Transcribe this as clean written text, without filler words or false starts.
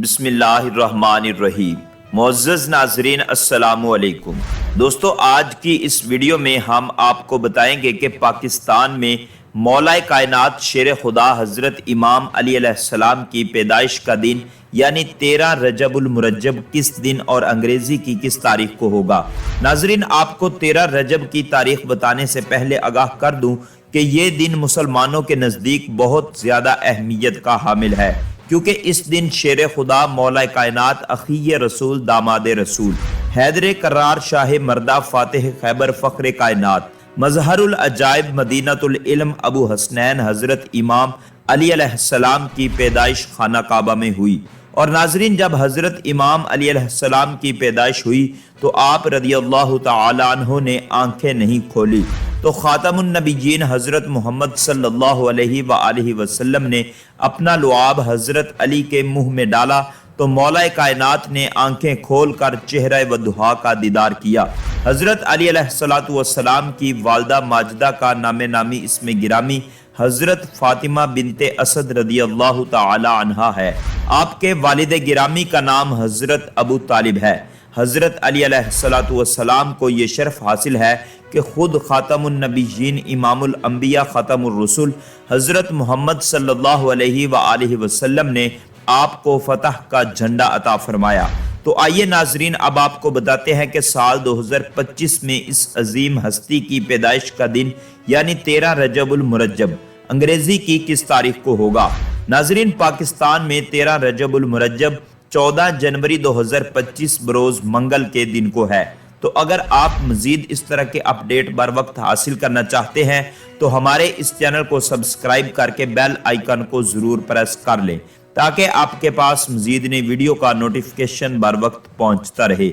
بسم اللہ الرحمن الرحیم۔ معزز ناظرین السلام علیکم۔ دوستو، آج کی اس ویڈیو میں ہم آپ کو بتائیں گے کہ پاکستان میں مولا کائنات شیر خدا حضرت امام علی علیہ السلام کی پیدائش کا دن یعنی 13 رجب المرجب کس دن اور انگریزی کی کس تاریخ کو ہوگا۔ ناظرین، آپ کو 13 رجب کی تاریخ بتانے سے پہلے آگاہ کر دوں کہ یہ دن مسلمانوں کے نزدیک بہت زیادہ اہمیت کا حامل ہے، کیونکہ اس دن شیر خدا مولا کائنات اخی رسول داماد رسول حیدر کرار شاہ مردہ فاتح خیبر فخر کائنات مظہر العجائب مدینہ العلم ابو حسنین حضرت امام علی علیہ السلام کی پیدائش خانہ کعبہ میں ہوئی۔ اور ناظرین، جب حضرت امام علی علیہ السلام کی پیدائش ہوئی تو آپ رضی اللہ تعالی عنہ نے آنکھیں نہیں کھولی، تو خاتم النبیین حضرت محمد صلی اللہ علیہ وآلہ وسلم نے اپنا لعاب حضرت علی کے منہ میں ڈالا تو مولا کائنات نے آنکھیں کھول کر چہرہ وضحا کا دیدار کیا۔ حضرت علی علیہ السلام کی والدہ ماجدہ کا نام نامی اسم گرامی حضرت فاطمہ بنت اسد رضی اللہ تعالی عنہا ہے۔ آپ کے والد گرامی کا نام حضرت ابو طالب ہے۔ حضرت علی علیہ السلام کو یہ شرف حاصل ہے کہ خود خاتم النبیین امام الانبیاء ختم الرسول حضرت محمد صلی اللہ علیہ وآلہ وسلم نے آپ کو فتح کا جھنڈا عطا فرمایا۔ تو آئیے ناظرین، اب آپ کو بتاتے ہیں کہ سال 2025 میں اس عظیم ہستی کی پیدائش کا دن یعنی 13 رجب المرجب انگریزی کی کس تاریخ کو ہوگا۔ ناظرین، پاکستان میں 13 رجب المرجب 14 جنوری 2025 بروز منگل کے دن کو ہے۔ تو اگر آپ مزید اس طرح کے اپڈیٹ بر وقت حاصل کرنا چاہتے ہیں تو ہمارے اس چینل کو سبسکرائب کر کے بیل آئیکن کو ضرور پریس کر لیں تاکہ آپ کے پاس مزید نئی ویڈیو کا نوٹیفیکیشن بر وقت پہنچتا رہے۔